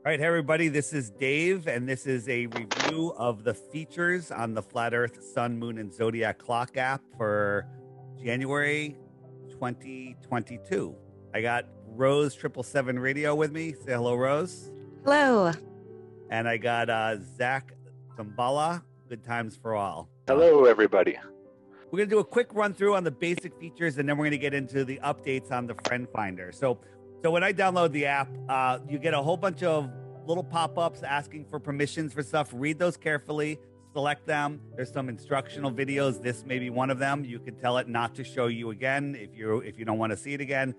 All right, hey everybody, this is Dave, and this is a review of the features on the Flat Earth, Sun, Moon, and Zodiac Clock app for January 2022. I got Rose 777 Radio with me. Say hello, Rose. Hello. And I got Zach Zambala, Good Times for All. Hello, everybody. We're going to do a quick run through on the basic features, and then we're going to get into the updates on the Friend Finder. So when I download the app, you get a whole bunch of little pop-ups asking for permissions for stuff. Read those carefully, select them. There's some instructional videos. This may be one of them. You can tell it not to show you again if you don't want to see it again.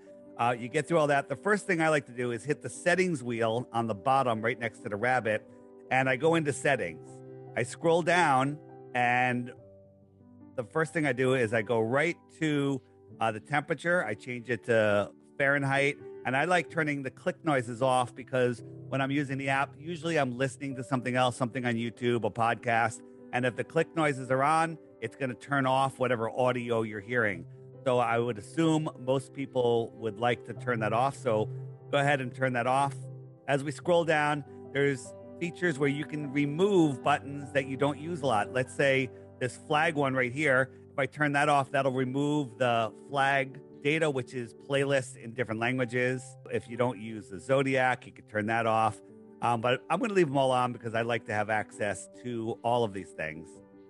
You get through all that. The first thing I like to do is hit the settings wheel on the bottom right next to the rabbit, and I go into settings. I scroll down, and the first thing I do is I go right to the temperature. I change it to Fahrenheit. And I like turning the click noises off because when I'm using the app, usually I'm listening to something else, something on YouTube, a podcast. And if the click noises are on, it's going to turn off whatever audio you're hearing. So I would assume most people would like to turn that off. So go ahead and turn that off. As we scroll down, there's features where you can remove buttons that you don't use a lot. Let's say this flag one right here. If I turn that off, that'll remove the flag data, which is playlists in different languages. If you don't use the Zodiac, you can turn that off. But I'm going to leave them all on because I like to have access to all of these things.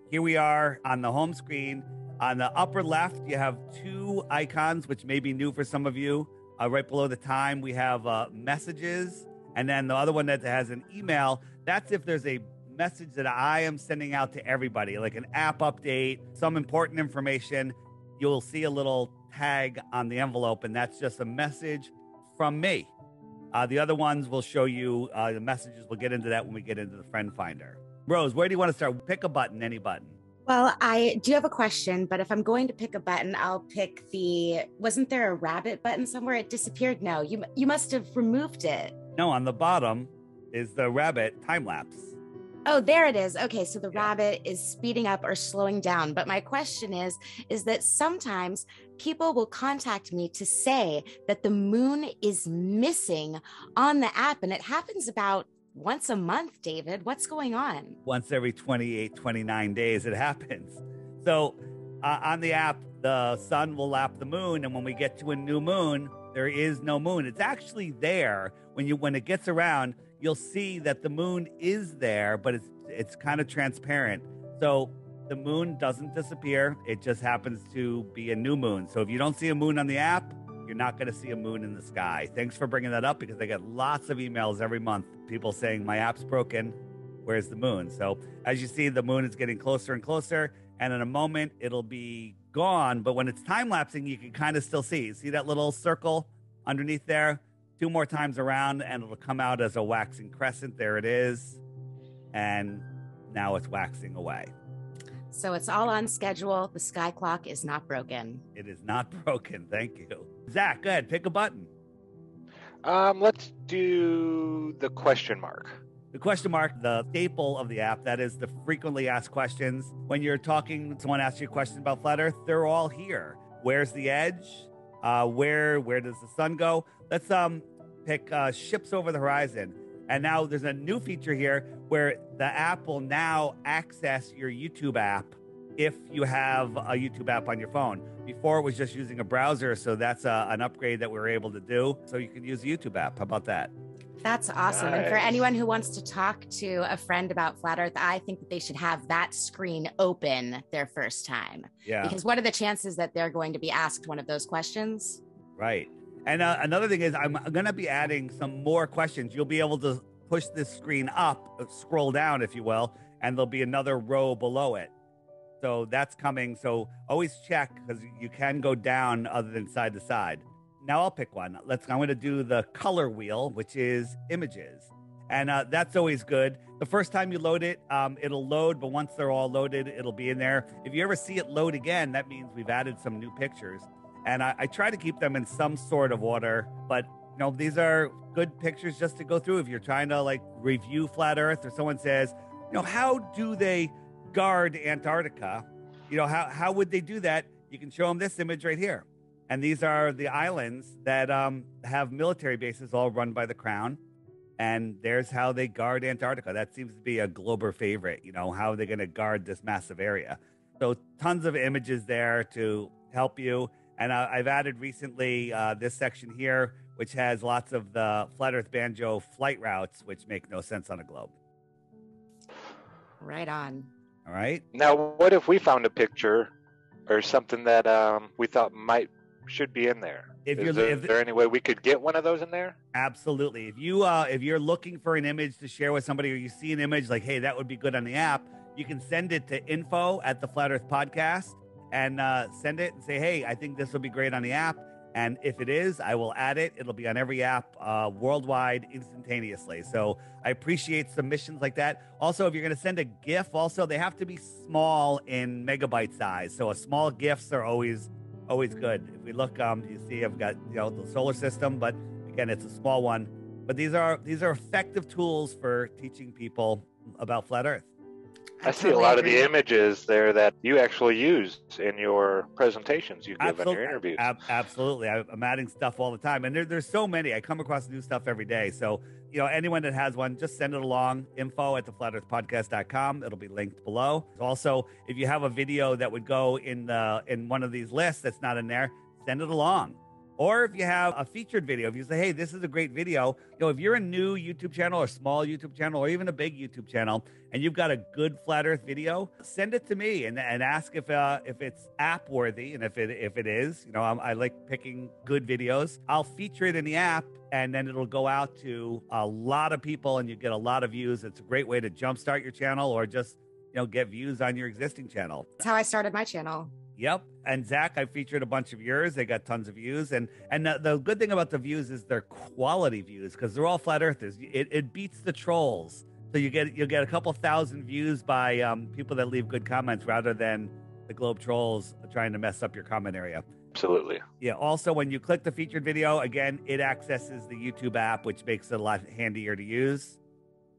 Here we are on the home screen. On the upper left, you have two icons, which may be new for some of you. Right below the time, we have messages. And then the other one that has an email, that's if there's a message that I am sending out to everybody, like an app update, some important information. You'll see a little tag on the envelope, and that's just a message from me. The other ones will show you the messages. We'll get into that when we get into the Friend Finder. Rose, where do you want to start? Pick a button, any button. Well, I do have a question, but if I'm going to pick a button, I'll pick wasn't there a rabbit button somewhere? It disappeared now. You must have removed it. No, on the bottom is the rabbit time lapse. Oh, there it is. Okay, so the rabbit is speeding up or slowing down. But my question is that sometimes people will contact me to say that the moon is missing on the app, and it happens about once a month, David. What's going on? Once every 28, 29 days, it happens. So on the app, the sun will lap the moon, and when we get to a new moon, there is no moon. It's actually there. When it gets around, you'll see that the moon is there, but it's kind of transparent. So the moon doesn't disappear. It just happens to be a new moon. So if you don't see a moon on the app, you're not going to see a moon in the sky. Thanks for bringing that up because I get lots of emails every month, people saying my app's broken. Where's the moon? So as you see, the moon is getting closer and closer. And in a moment, it'll be gone. But when it's time-lapsing, you can kind of still see. See that little circle underneath there? 2 more times around, and it'll come out as a waxing crescent. There it is. And now it's waxing away. So it's all on schedule. The sky clock is not broken. It is not broken. Thank you. Zach, go ahead. Pick a button. Let's do the question mark. The question mark, the staple of the app, that is the frequently asked questions. When you're talking, someone asks you a question about Flat Earth, they're all here. Where's the edge? Where does the sun go? Let's pick ships over the horizon. And now there's a new feature here where the app will now access your YouTube app if you have a YouTube app on your phone. Before it was just using a browser, so that's an upgrade that we were able to do. So you can use the YouTube app. How about that? That's awesome. Nice. And for anyone who wants to talk to a friend about Flat Earth, I think that they should have that screen open their first time. Yeah. Because what are the chances that they're going to be asked one of those questions? Right. And another thing is I'm going to be adding some more questions. You'll be able to push this screen up, scroll down, if you will, and there'll be another row below it. So that's coming. So always check because you can go down other than side to side. Now I'll pick one. I'm going to do the color wheel, which is images. And that's always good. The first time you load it, it'll load, but once they're all loaded, it'll be in there. If you ever see it load again, that means we've added some new pictures. And I try to keep them in some sort of order, but these are good pictures just to go through. If you're trying to review Flat Earth, or someone says, how do they guard Antarctica? How would they do that? You can show them this image right here. And these are the islands that have military bases all run by the Crown. And there's how they guard Antarctica. That seems to be a Glober favorite. How are they going to guard this massive area? So tons of images there to help you. And I've added recently this section here, which has lots of the Flat Earth Banjo flight routes, which make no sense on a globe. Right on. All right. Now, what if we found a picture or something that we thought should be in there? Is there any way we could get one of those in there? Absolutely. If you're looking for an image to share with somebody, or you see an image like, hey, that would be good on the app, you can send it to info@the Flat Earth Podcast and send it and say, hey, I think this will be great on the app. And if it is, I will add it. It'll be on every app worldwide instantaneously. So I appreciate submissions like that. Also, if you're going to send a GIF, also, they have to be small in megabyte size. So a small GIFs are always good. If we look, you see I've got the solar system, but again, it's a small one. But these are effective tools for teaching people about flat Earth. I see a lot of the images there that you actually use in your presentations you give in your interviews. Absolutely. I'm adding stuff all the time. And there's so many. I come across new stuff every day. So, anyone that has one, just send it along. info@theflatearthpodcast.com. It'll be linked below. Also, if you have a video that would go in one of these lists that's not in there, send it along. Or if you have a featured video, if you say, hey, this is a great video, if you're a new YouTube channel or small YouTube channel or even a big YouTube channel and you've got a good flat Earth video, send it to me and ask if it's app worthy. And if it is, I like picking good videos. I'll feature it in the app and then it'll go out to a lot of people and you get a lot of views. It's a great way to jumpstart your channel or just, get views on your existing channel. That's how I started my channel. Yep. And Zach, I featured a bunch of yours. They got tons of views. And the good thing about the views is they're quality views because they're all flat earthers. It beats the trolls. So you'll get a couple thousand views by people that leave good comments rather than the globe trolls trying to mess up your comment area. Absolutely. Yeah. Also, when you click the featured video, again, it accesses the YouTube app, which makes it a lot handier to use.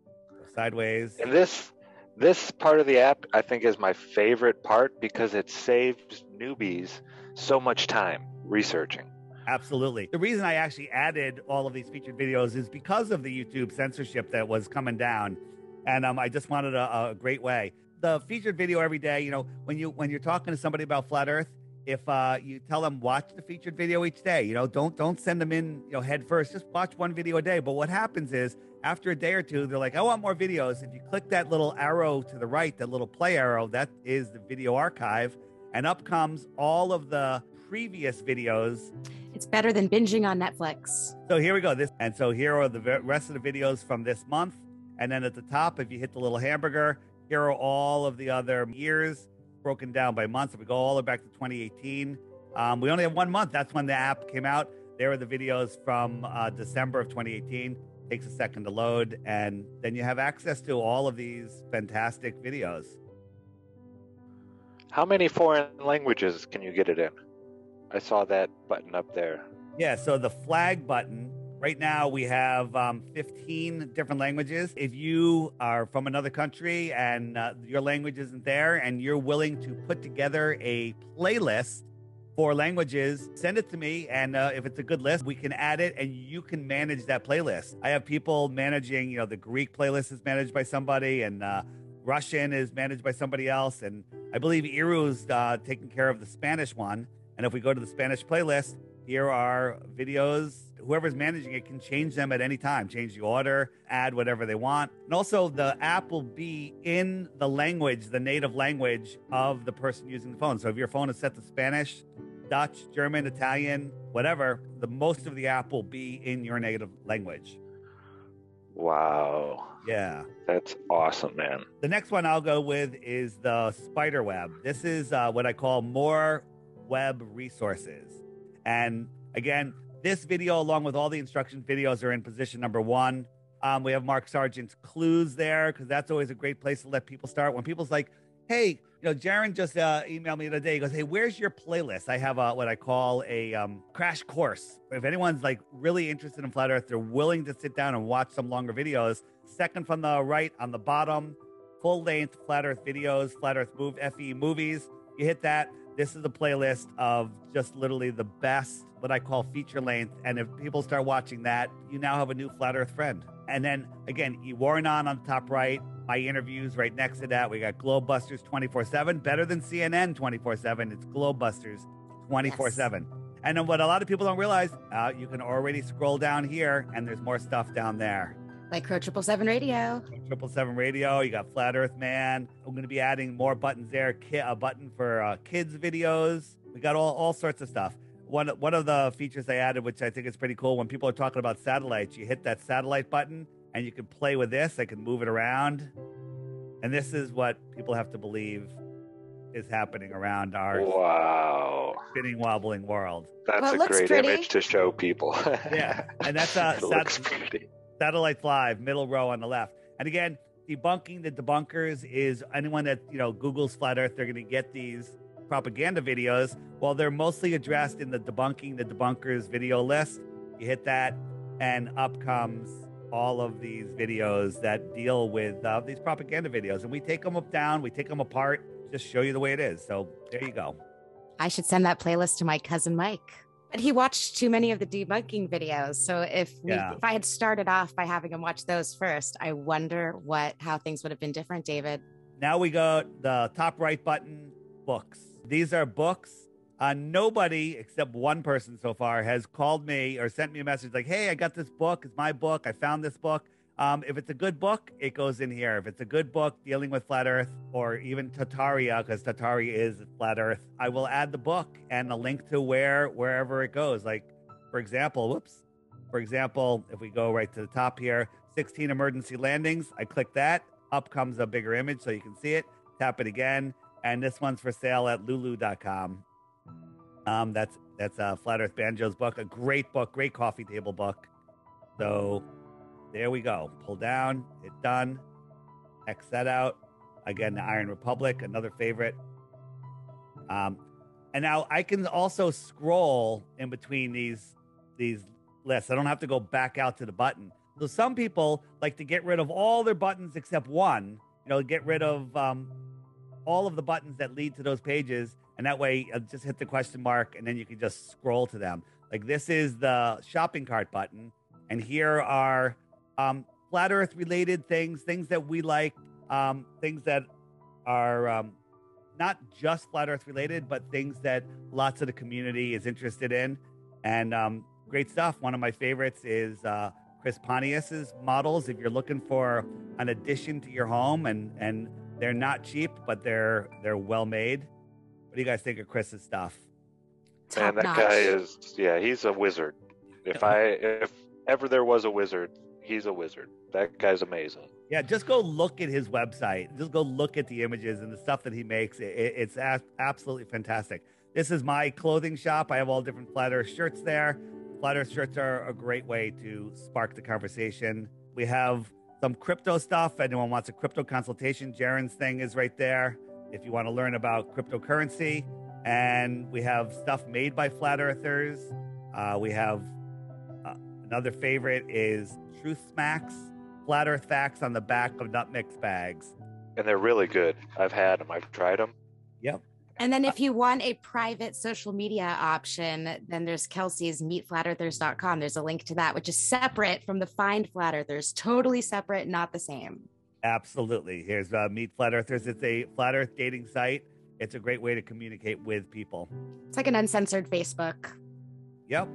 Go sideways. And this part of the app, I think, is my favorite part because it saves newbies so much time researching. Absolutely. The reason I actually added all of these featured videos is because of the YouTube censorship that was coming down. And I just wanted a great way. The featured video every day, when you're talking to somebody about flat Earth, if you tell them watch the featured video each day, don't send them in, head first, just watch one video a day. But what happens is after a day or two, they're like, I want more videos. If you click that little arrow to the right, that little play arrow, that is the video archive. And up comes all of the previous videos. It's better than binging on Netflix. So here we go. So here are the rest of the videos from this month. And then at the top, if you hit the little hamburger, here are all of the other years broken down by months. If we go all the way back to 2018, we only have 1 month. That's when the app came out. There are the videos from December of 2018. Takes a second to load, and then you have access to all of these fantastic videos. How many foreign languages can you get it in? I saw that button up there. Yeah, so the flag button, right now we have 15 different languages. If you are from another country and your language isn't there and you're willing to put together a playlist for languages, send it to me. And if it's a good list, we can add it and you can manage that playlist. I have people managing, the Greek playlist is managed by somebody and Russian is managed by somebody else. And I believe Iru's taking care of the Spanish one. And if we go to the Spanish playlist, here are videos. Whoever's managing it can change them at any time, change the order, add whatever they want. And also the app will be in the language, the native language of the person using the phone. So if your phone is set to Spanish, Dutch, German, Italian, whatever, the most of the app will be in your native language. Wow. Yeah. That's awesome, man. The next one I'll go with is the spider web. This is what I call more web resources. And again, this video, along with all the instruction videos, are in position number 1. We have Mark Sargent's clues there because that's always a great place to let people start. When people's like, hey, Jaron just emailed me today. He goes, hey, where's your playlist? I have what I call a crash course. If anyone's like really interested in flat Earth, they're willing to sit down and watch some longer videos. Second from the right on the bottom, full length flat Earth videos, flat Earth FE movies. You hit that. This is a playlist of just literally the best, what I call feature length. And if people start watching that, you now have a new Flat Earth friend. And then again, Ewarnon on the top right, my interviews right next to that. We got Globebusters 24/7, better than CNN 24/7. It's Globebusters 24/7. Yes. And then what a lot of people don't realize, you can already scroll down here and there's more stuff down there. Like Crow 777 Radio. 777 Radio. You got Flat Earth Man. I'm going to be adding more buttons there. A button for kids videos. We got all sorts of stuff. One of the features I added, which I think is pretty cool, when people are talking about satellites, you hit that satellite button and you can play with this. I can move it around. And this is what people have to believe is happening around our spinning, wobbling world. That's a great image to show people. Yeah. And that's Satellites Live, middle row on the left. And again, debunking the debunkers is anyone that, Google's Flat Earth, they're going to get these propaganda videos. Well, they're mostly addressed in the debunking the debunkers video list. You hit that and up comes all of these videos that deal with these propaganda videos. And we take them down, we take them apart, just show you the way it is. So there you go. I should send that playlist to my cousin Mike. But he watched too many of the debunking videos. So if I had started off by having him watch those first, I wonder how things would have been different, David. Now we go the top right button, books. These are books. Nobody except one person so far has called me or sent me a message like, hey, I got this book. It's my book. I found this book. If it's a good book, it goes in here. If it's a good book dealing with Flat Earth or even Tataria, because Tataria is Flat Earth, I will add the book and a link to wherever it goes. Like, for example, if we go right to the top here, 16 emergency landings, I click that, up comes a bigger image so you can see it, tap it again, and this one's for sale at lulu.com. That's Flat Earth Banjo's book, a great book, great coffee table book. So there we go. Pull down, hit done, X that out. Again, the Iron Republic, another favorite. And now I can also scroll in between these lists. I don't have to go back out to the button. So some people like to get rid of all their buttons except one, get rid of all of the buttons that lead to those pages. And that way, just hit the question mark and then you can just scroll to them. Like this is the shopping cart button. And here are Flat Earth related things that we like, things that are not just Flat Earth related, but things that lots of the community is interested in. And great stuff. One of my favorites is Chris Pontius's models. If you're looking for an addition to your home, and they're not cheap, but they're well made. What do you guys think of Chris's stuff? Man, that guy is, he's a wizard. If ever there was a wizard, he's a wizard. That guy's amazing. Yeah, just go look at his website. Just go look at the images and the stuff that he makes. It's absolutely fantastic. This is my clothing shop. I have all different Flat Earth shirts there. Flat Earth shirts are a great way to spark the conversation. We have some crypto stuff. Anyone wants a crypto consultation, Jaren's thing is right there. If you want to learn about cryptocurrency. And we have stuff made by Flat Earthers. We have another favorite is Truth Smacks, Flat Earth facts on the back of nut mix bags. And they're really good. I've had them. I've tried them. Yep. And then if you want a private social media option, then there's Kelsey's meetflatearthers.com. There's a link to that, which is separate from the Find Flat Earthers. Totally separate, not the same. Absolutely. Here's Meet Flat Earthers. It's a Flat Earth dating site. It's a great way to communicate with people. It's like an uncensored Facebook. Yep.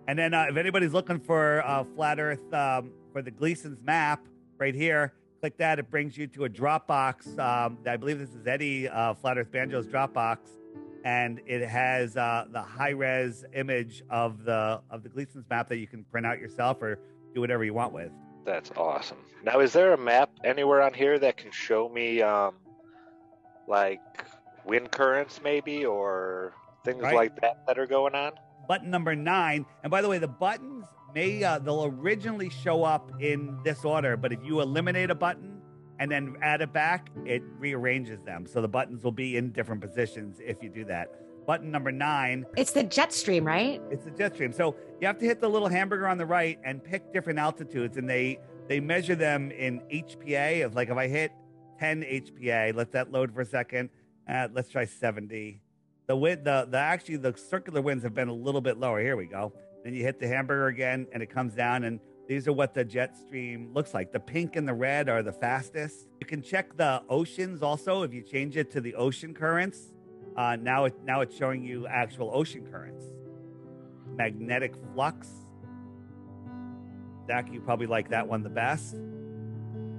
And then if anybody's looking for Flat Earth for the Gleason's map right here, click that. It brings you to a Dropbox. I believe this is Eddie Flat Earth Banjo's Dropbox. And it has the high-res image of the Gleason's map that you can print out yourself or do whatever you want with. That's awesome. Now, is there a map anywhere on here that can show me like wind currents maybe or things like that are going on? Button number 9. And by the way, the buttons they'll originally show up in this order, but if you eliminate a button and then add it back, it rearranges them. So the buttons will be in different positions if you do that. Button number 9. It's the jet stream, right? It's the jet stream. So you have to hit the little hamburger on the right and pick different altitudes, and they measure them in HPA. If I hit 10 HPA, let that load for a second. Let's try 70. The wind, the actually the circular winds have been a little bit lower. Here we go. Then you hit the hamburger again, and it comes down. And these are what the jet stream looks like. The pink and the red are the fastest. You can check the oceans also if you change it to the ocean currents. Now it's showing you actual ocean currents. Magnetic flux. Zach, you probably like that one the best.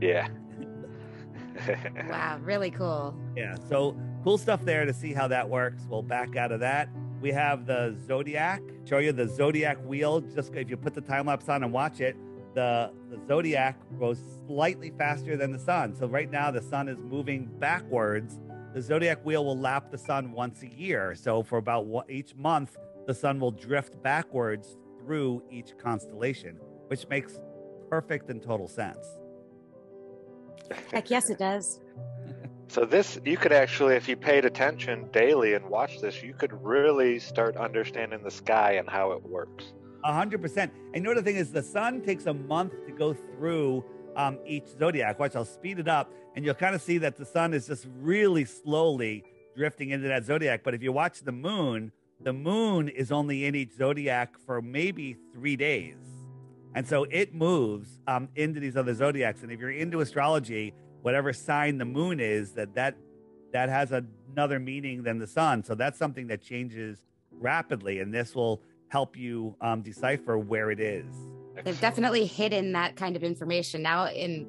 Yeah. Wow, really cool. Yeah, so cool stuff there to see how that works. We'll back out of that. We have the Zodiac. Show you the Zodiac wheel. Just if you put the time lapse on and watch it, the Zodiac goes slightly faster than the sun. So right now the sun is moving backwards. The Zodiac wheel will lap the sun once a year. So for about each month, the sun will drift backwards through each constellation, which makes perfect and total sense. Heck yes, it does. So this, you could actually, if you paid attention daily and watched this, you could really start understanding the sky and how it works. 100%. And you know, the thing is, the sun takes a month to go through each zodiac. Watch, I'll speed it up, and you'll kind of see that the sun is just really slowly drifting into that zodiac. But if you watch the moon is only in each zodiac for maybe 3 days. And so it moves into these other zodiacs. And if you're into astrology, whatever sign the moon is, that has another meaning than the sun. So that's something that changes rapidly. And this will help you decipher where it is. They've definitely hidden that kind of information. Now in,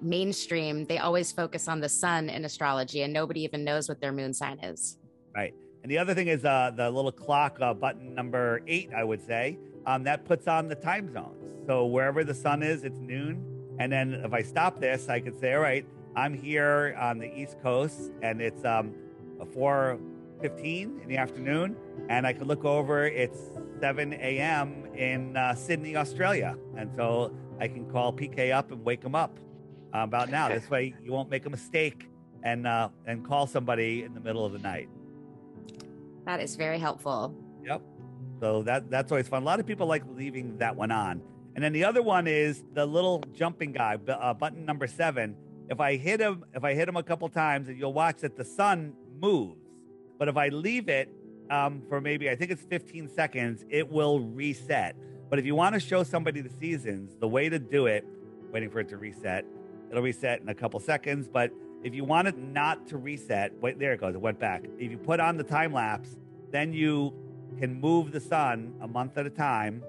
mainstream, they always focus on the sun in astrology, and nobody even knows what their moon sign is. Right. And the other thing is the little clock button number 8, I would say, that puts on the time zones. So wherever the sun is, it's noon. And then if I stop this, I could say, all right, I'm here on the East Coast, and it's 4:15 in the afternoon. And I could look over, it's 7 a.m. in Sydney, Australia. And so I can call PK up and wake him up about now. This way you won't make a mistake and call somebody in the middle of the night. That is very helpful. Yep. So that's always fun. A lot of people like leaving that one on. And then the other one is the little jumping guy, button number 7. If I hit him a couple times, you'll watch that the sun moves. But if I leave it for maybe, I think it's 15 seconds, it will reset. But if you want to show somebody the seasons, the way to do it, waiting for it to reset, it'll reset in a couple seconds. But if you want it not to reset, wait, there it goes, it went back. If you put on the time lapse, then you can move the sun a month at a time,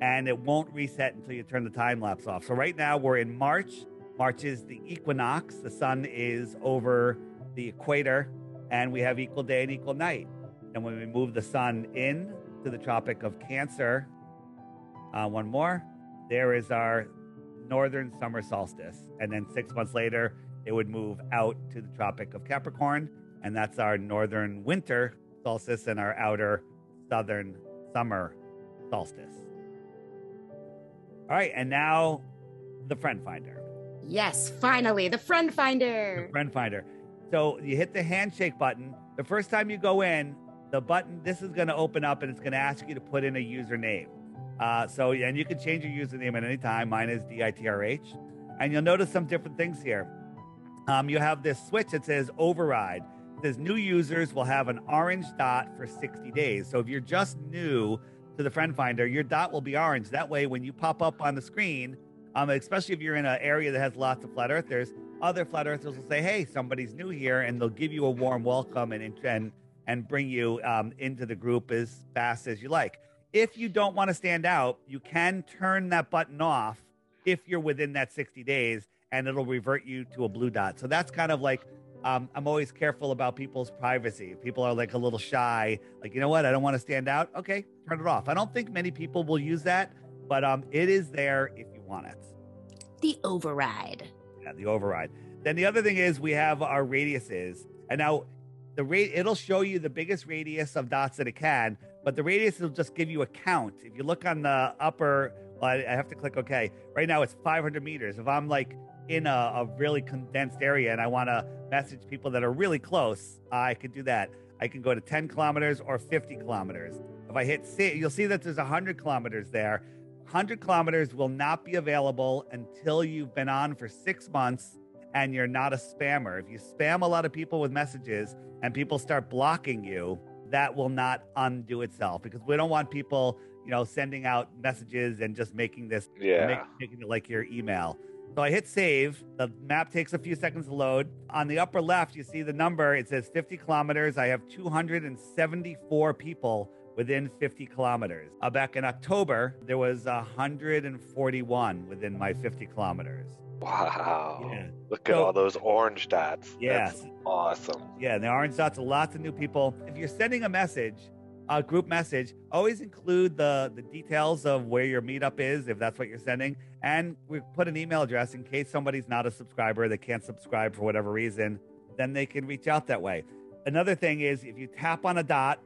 and it won't reset until you turn the time lapse off. So right now we're in March. March is the equinox. The sun is over the equator, and we have equal day and equal night. And when we move the sun in to the Tropic of Cancer, one more, there is our northern summer solstice. And then 6 months later, it would move out to the Tropic of Capricorn, and that's our northern winter solstice and our outer southern summer solstice. All right, and now the Friend Finder. Yes, finally, the Friend Finder. The Friend Finder. So you hit the handshake button. The first time you go in, the button, this is going to open up, and it's going to ask you to put in a username. And you can change your username at any time. Mine is DITRH. And you'll notice some different things here. You have this switch that says override. It says new users will have an orange dot for 60 days. So if you're just new to the Friend Finder, your dot will be orange. That way, when you pop up on the screen, especially if you're in an area that has lots of flat earthers, other flat earthers will say, hey, somebody's new here, and they'll give you a warm welcome and bring you into the group as fast as you like. If you don't want to stand out, you can turn that button off if you're within that 60 days, and it'll revert you to a blue dot. So that's kind of like, I'm always careful about people's privacy. If people are like a little shy, like, you know what, I don't want to stand out. Okay, turn it off. I don't think many people will use that, but it is there if you want it. The override. Yeah, the override. Then the other thing is we have our radiuses. And now it'll show you the biggest radius of dots that it can, but the radius will just give you a count. If you look on the upper, well, I have to click OK. Right now it's 500 meters. If I'm like in a really condensed area and I want to message people that are really close, I could do that. I can go to 10 kilometers or 50 kilometers. If I hit C, you'll see that there's 100 kilometers there. 100 kilometers will not be available until you've been on for 6 months and you're not a spammer. If you spam a lot of people with messages and people start blocking you, that will not undo itself, because we don't want people, sending out messages and just making this, making it like your email. So I hit save. The map takes a few seconds to load. On the upper left, you see the number. It says 50 kilometers. I have 274 people within 50 kilometers. Back in October, there was 141 within my 50 kilometers. Wow. Yeah. Look at all those orange dots. Yes. That's awesome. Yeah, and the orange dots are lots of new people. If you're sending a message, a group message, always include the details of where your meetup is, if that's what you're sending. And we put an email address in case somebody's not a subscriber, they can't subscribe for whatever reason, then they can reach out that way. Another thing is, if you tap on a dot,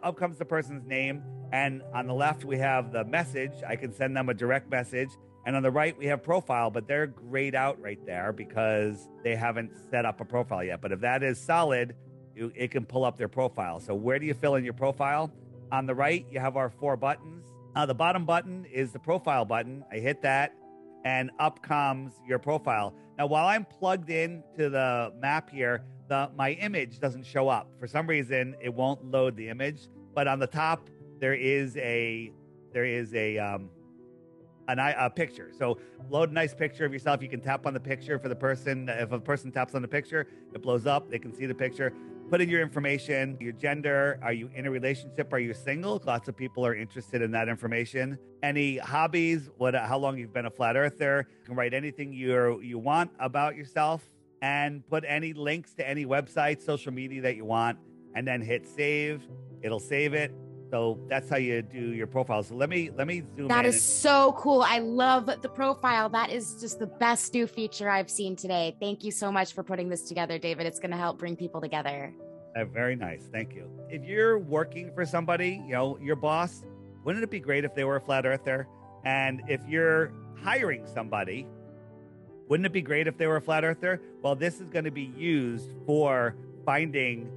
up comes the person's name. And on the left, we have the message. I can send them a direct message. And on the right, we have profile, but they're grayed out right there because they haven't set up a profile yet. But if that is solid, it can pull up their profile. So where do you fill in your profile? On the right, you have our 4 buttons. The bottom button is the profile button. I hit that, and up comes your profile. Now, while I'm plugged in to the map here, my image doesn't show up. For some reason, it won't load the image. But on the top, there is a picture. So load a nice picture of yourself. You can tap on the picture for the person. If a person taps on the picture, it blows up. They can see the picture. Put in your information, your gender. Are you in a relationship? Are you single? Lots of people are interested in that information. Any hobbies? How long you've been a flat earther? You can write anything you want about yourself, and put any links to any website, social media that you want, and then hit save. It'll save it. So that's how you do your profile. So let me zoom in. That is so cool. I love the profile. That is just the best new feature I've seen today. Thank you so much for putting this together, David. It's going to help bring people together. Very nice. Thank you. If you're working for somebody, your boss, wouldn't it be great if they were a flat earther? And if you're hiring somebody, wouldn't it be great if they were a flat earther? Well, this is going to be used for finding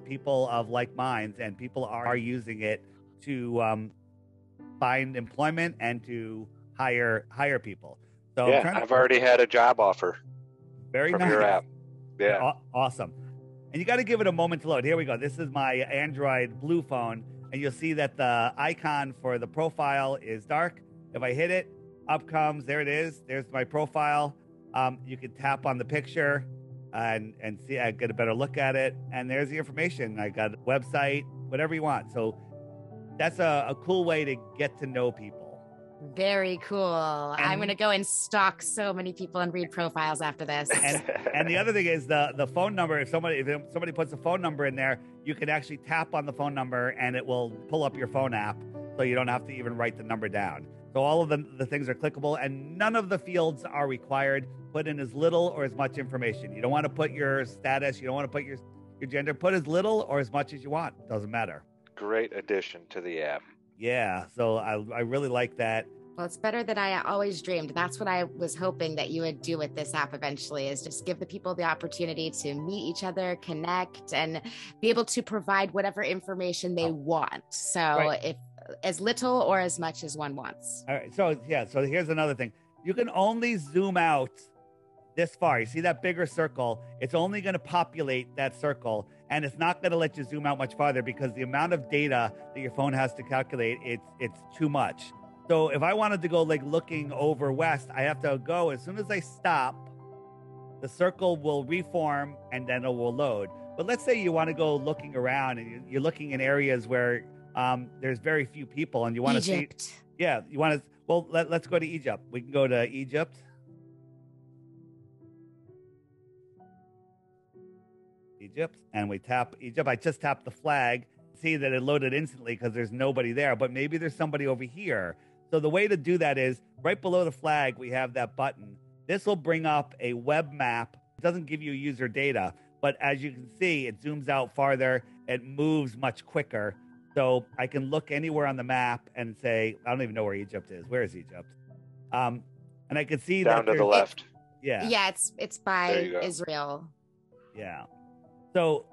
people of like minds, and people are using it to find employment and to hire people. So yeah, I've already had a job offer. Very from nice. Your app. Yeah, awesome. And you got to give it a moment to load. Here we go. This is my Android blue phone, and you'll see that the icon for the profile is dark. If I hit it, up comes, there it is. There's my profile. You can tap on the picture and see, I get a better look at it. And there's the information. I got a website, whatever you want. So that's a cool way to get to know people. Very cool. I'm going to go and stalk so many people and read profiles after this. And the other thing is the phone number. If somebody puts a phone number in there, you can actually tap on the phone number and it will pull up your phone app. So you don't have to even write the number down. So all of the things are clickable, and none of the fields are required. Put in as little or as much information. You don't want to put your status. You don't want to put your gender. Put as little or as much as you want. Doesn't matter. Great addition to the app. Yeah. So I really like that. Well, it's better than I always dreamed. That's what I was hoping that you would do with this app eventually, is just give the people the opportunity to meet each other, connect, and be able to provide whatever information they want. So if as little or as much as one wants. All right. So here's another thing. You can only zoom out this far. You see that bigger circle? It's only going to populate that circle, and it's not going to let you zoom out much farther because the amount of data that your phone has to calculate, it's too much. So if I wanted to go like looking over west, I have to go, as soon as I stop, the circle will reform and then it will load. But let's say you want to go looking around and you're looking in areas where there's very few people and you want to see. Yeah, you want to. Well, let's go to Egypt. We can go to Egypt. And we tap Egypt. I just tapped the flag. See that it loaded instantly because there's nobody there, but maybe there's somebody over here. So the way to do that is right below the flag, we have that button. This will bring up a web map. It doesn't give you user data, but as you can see, it zooms out farther. It moves much quicker. So I can look anywhere on the map and say, I don't even know where Egypt is. Where is Egypt? And I can see down to the left. Yeah, it's by Israel. Yeah. So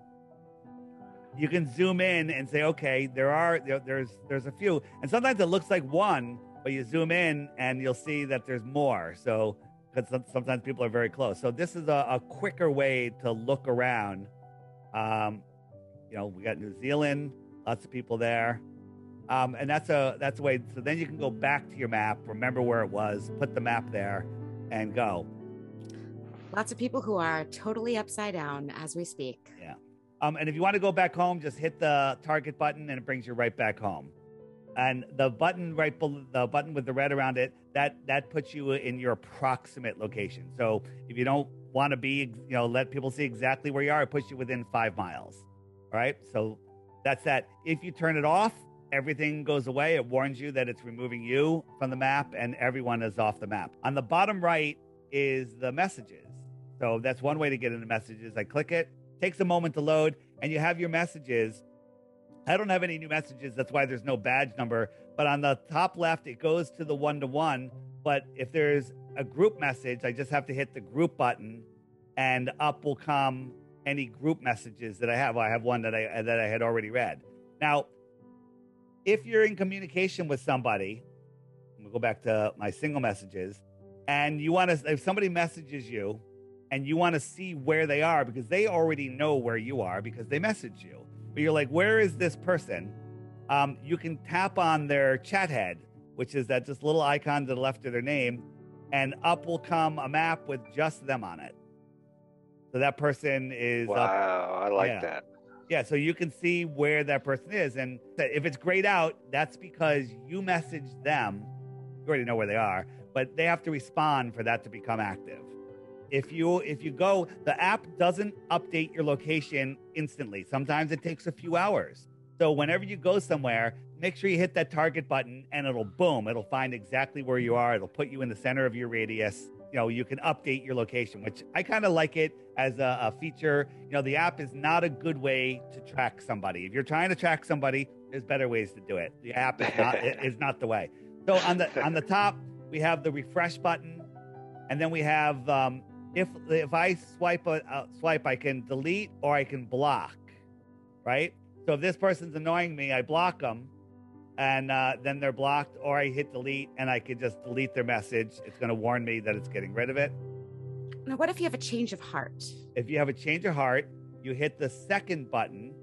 you can zoom in and say, okay, there's a few, and sometimes it looks like one, but you zoom in and you'll see that there's more. So because sometimes people are very close. So this is a quicker way to look around. We got New Zealand, lots of people there. And that's a way. So then you can go back to your map, remember where it was, put the map there, and go. Lots of people who are totally upside down as we speak. Yeah. And if you want to go back home, just hit the target button, and it brings you right back home. And the button right below, the button with the red around it, that puts you in your approximate location. So if you don't want to be, let people see exactly where you are, it puts you within 5 miles. All right. So that's that. If you turn it off, everything goes away. It warns you that it's removing you from the map, and everyone is off the map. On the bottom right is the messages. So that's one way to get into messages. I click it, takes a moment to load, and you have your messages. I don't have any new messages. That's why there's no badge number. But on the top left, it goes to the 1-to-1. But if there's a group message, I just have to hit the group button, and up will come any group messages that I have. I have one that I had already read. Now, if you're in communication with somebody, we'll go back to my single messages, and you want to, if somebody messages you and you want to see where they are, because they already know where you are because they messaged you, but you're like, where is this person? You can tap on their chat head, which is that just little icon to the left of their name, and up will come a map with just them on it. So that person is wow, up. I like that. Yeah, so you can see where that person is. And if it's grayed out, that's because you messaged them. You already know where they are, but they have to respond for that to become active. If you go, the app doesn't update your location instantly. Sometimes it takes a few hours. So whenever you go somewhere, make sure you hit that target button, and it'll find exactly where you are. It'll put you in the center of your radius. You can update your location, which I kind of like it as a feature. The app is not a good way to track somebody. If you're trying to track somebody, there's better ways to do it. The app is not the way. So on the top, we have the refresh button, and then we have if I swipe, I can delete or I can block, right? So if this person's annoying me, I block them, and then they're blocked, or I hit delete and I can just delete their message. It's going to warn me that it's getting rid of it. Now, what if you have a change of heart? If you have a change of heart, you hit the second button.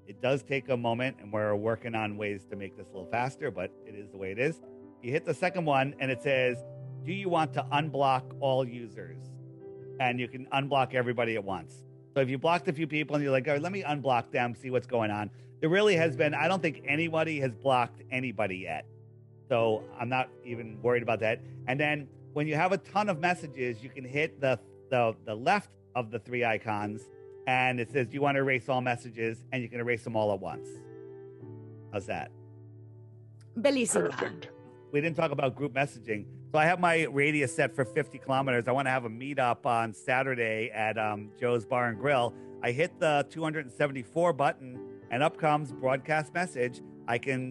It does take a moment, and we're working on ways to make this a little faster, but it is the way it is. You hit the second one, and it says, do you want to unblock all users? And you can unblock everybody at once. So if you blocked a few people and you're like, all right, let me unblock them, see what's going on. There really has been, I don't think anybody has blocked anybody yet. So I'm not even worried about that. And then when you have a ton of messages, you can hit the left of the 3 icons, and it says, do you want to erase all messages? And you can erase them all at once. How's that? Bellissima. Perfect. We didn't talk about group messaging. So I have my radius set for 50 kilometers. I want to have a meetup on Saturday at Joe's Bar and Grill. I hit the 274 button, and up comes broadcast message. I can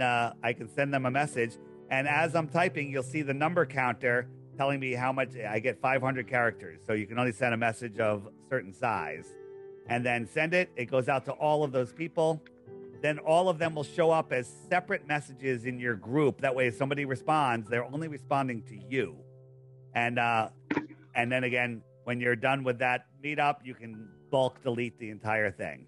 send them a message, and as I'm typing, you'll see the number counter telling me how much I get. 500 characters, so you can only send a message of certain size, and then send it. It goes out to all of those people. Then all of them will show up as separate messages in your group. That way, if somebody responds, they're only responding to you. And then again, when you're done with that meetup, you can bulk delete the entire thing.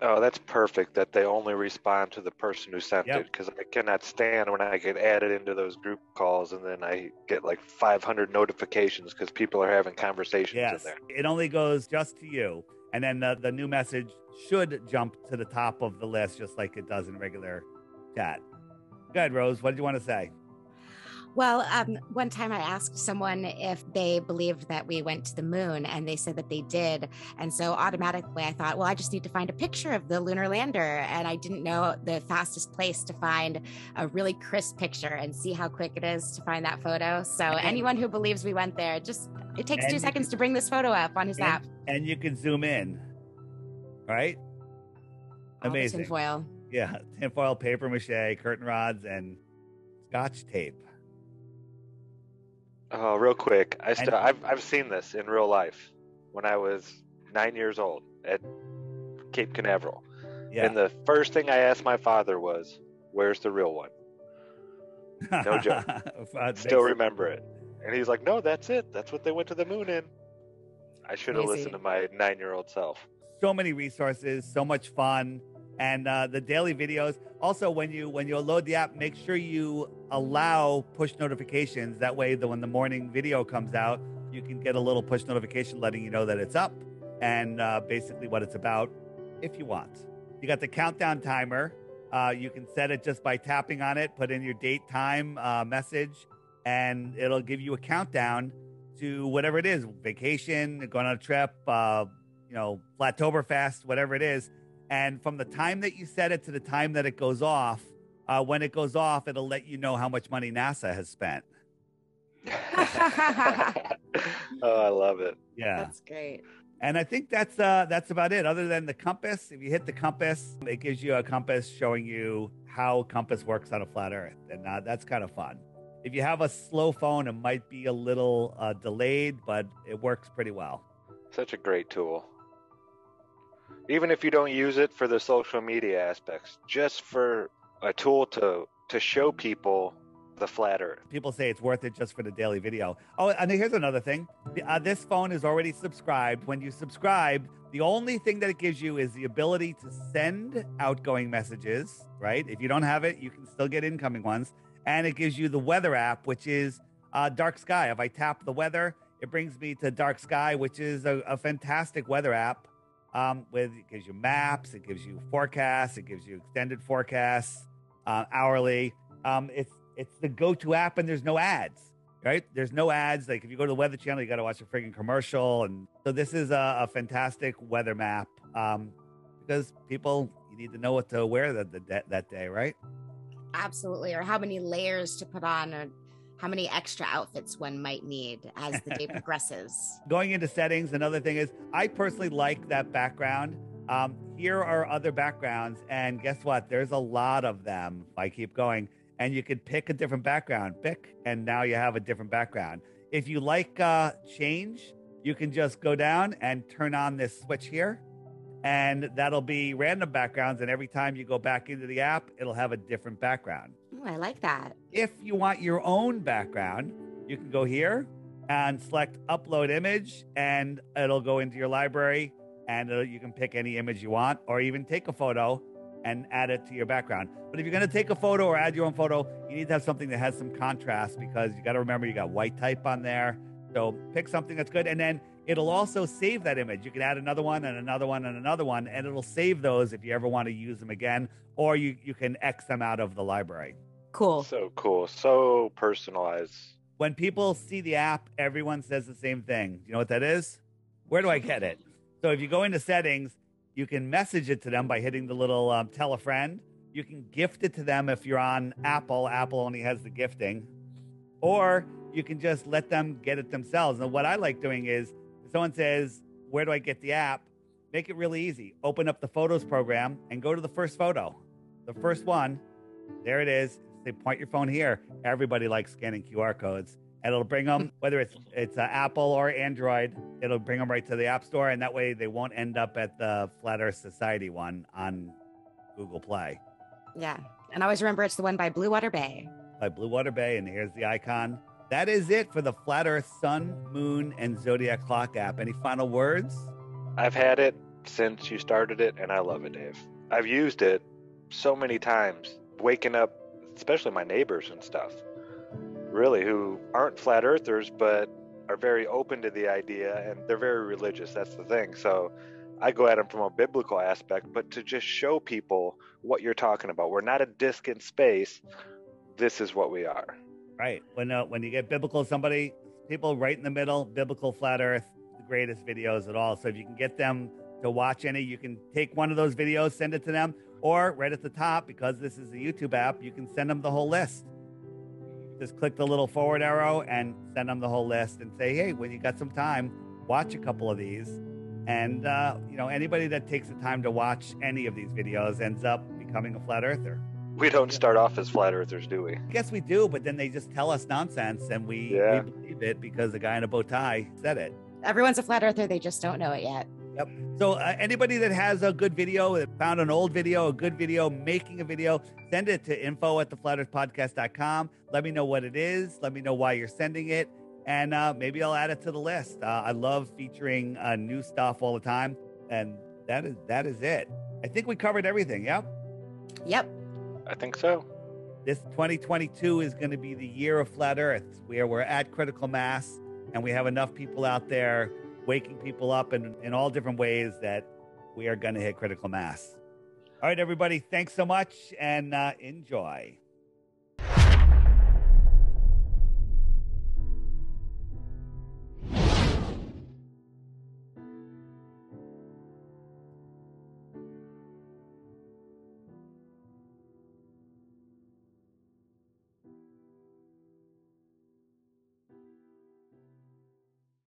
Oh, that's perfect that they only respond to the person who sent it, because I cannot stand when I get added into those group calls and then I get like 500 notifications because people are having conversations in there. It only goes just to you. And then the new message should jump to the top of the list, just like it does in regular chat. Go ahead, Rose. What did you want to say? Well, one time I asked someone if they believed that we went to the moon, and they said that they did. And so automatically I thought, well, I just need to find a picture of the lunar lander. And I didn't know the fastest place to find a really crisp picture and see how quick it is to find that photo. So anyone who believes we went there, it takes 2 seconds to bring this photo up on his app. And you can zoom in, right? Amazing. Tinfoil. Yeah, tinfoil, paper mache, curtain rods, and Scotch tape. Oh, real quick. I've seen this in real life when I was 9 years old at Cape Canaveral. Yeah. And the first thing I asked my father was, where's the real one? No joke. Still remember it. And he's like, no, that's it. That's what they went to the moon in. I should have listened to my 9-year-old self. So many resources, so much fun. And the daily videos. Also, when you load the app, make sure you allow push notifications. That way, when the morning video comes out, you can get a little push notification letting you know that it's up and basically what it's about if you want. You got the countdown timer. You can set it just by tapping on it, put in your date, time, message, and it'll give you a countdown to whatever it is, vacation, going on a trip, Flattoberfest, whatever it is. And from the time that you set it to the time that it goes off, when it goes off, it'll let you know how much money NASA has spent. Oh, I love it. Yeah. That's great. And I think that's about it. Other than the compass, if you hit the compass, it gives you a compass showing you how compass works on a flat Earth. And that's kind of fun. If you have a slow phone, it might be a little delayed, but it works pretty well. Such a great tool. Even if you don't use it for the social media aspects, just for a tool to show people the flat Earth. People say it's worth it just for the daily video. Oh, and here's another thing. This phone is already subscribed. When you subscribe, the only thing that it gives you is the ability to send outgoing messages, right? If you don't have it, you can still get incoming ones. And it gives you the weather app, which is Dark Sky. If I tap the weather, it brings me to Dark Sky, which is a fantastic weather app. It gives you maps, it gives you forecasts, it gives you extended forecasts, hourly. It's the go-to app, and there's no ads, right? There's no ads. Like if you go to the Weather Channel, you got to watch a freaking commercial. And so this is a fantastic weather map because you need to know what to wear that day, right? Absolutely. Or how many layers to put on, or how many extra outfits one might need as the day progresses. Going into settings, another thing is I personally like that background. Here are other backgrounds, and guess what? There's a lot of them. If I keep going, and you could pick a different background. And now you have a different background. If you like change, you can just go down and turn on this switch here, and that'll be random backgrounds. And every time you go back into the app, it'll have a different background. Ooh, I like that. If you want your own background, you can go here and select upload image, and it'll go into your library, and you can pick any image you want, or even take a photo and add it to your background. But if you're going to take a photo or add your own photo, you need to have something that has some contrast, because you got to remember you got white type on there. So pick something that's good, and then it'll also save that image. You can add another one and another one and another one, and it'll save those if you ever want to use them again, or you can X them out of the library. Cool. So cool. So personalized. When people see the app, everyone says the same thing. You know what that is? Where do I get it? So if you go into settings, you can message it to them by hitting the little tell a friend. You can gift it to them if you're on Apple. Apple only has the gifting. Or you can just let them get it themselves. And what I like doing is, if someone says, where do I get the app? Make it really easy. Open up the Photos program and go to the first photo. The first one, there it is. Say, point your phone here. Everybody likes scanning QR codes. And it'll bring them, whether it's Apple or Android, it'll bring them right to the App Store. And that way they won't end up at the Flat Earth Society one on Google Play. Yeah. And always remember, it's the one by Blue Water Bay. By Blue Water Bay. And here's the icon. That is it for the Flat Earth Sun, Moon, and Zodiac Clock app. Any final words? I've had it since you started it, and I love it, Dave. I've used it so many times, waking up, especially my neighbors and stuff, really, who aren't flat earthers, but are very open to the idea, and they're very religious. That's the thing. So I go at them from a biblical aspect, but to just show people what you're talking about. We're not a disc in space. This is what we are. Right. When you get biblical, people right in the middle, biblical flat earth, the greatest videos at all. So if you can get them to watch any, you can take one of those videos, send it to them, or right at the top, because this is a YouTube app, you can send them the whole list. Just click the little forward arrow and send them the whole list and say, hey, when you got some time, watch a couple of these. And, anybody that takes the time to watch any of these videos ends up becoming a flat earther. We don't start off as flat earthers, do we? I guess we do, but then they just tell us nonsense, and we believe it because the guy in a bow tie said it. Everyone's a flat earther. They just don't know it yet. Yep. So anybody that has a good video, that found an old video, a good video, making a video, send it to info@theflatearthpodcast.com. Let me know what it is. Let me know why you're sending it. and maybe I'll add it to the list. I love featuring new stuff all the time, and that is it. I think we covered everything. Yeah. Yep. I think so. This 2022 is going to be the year of Flat Earth, where we're at critical mass, and we have enough people out there waking people up in all different ways that we are going to hit critical mass. All right, everybody. Thanks so much, and enjoy.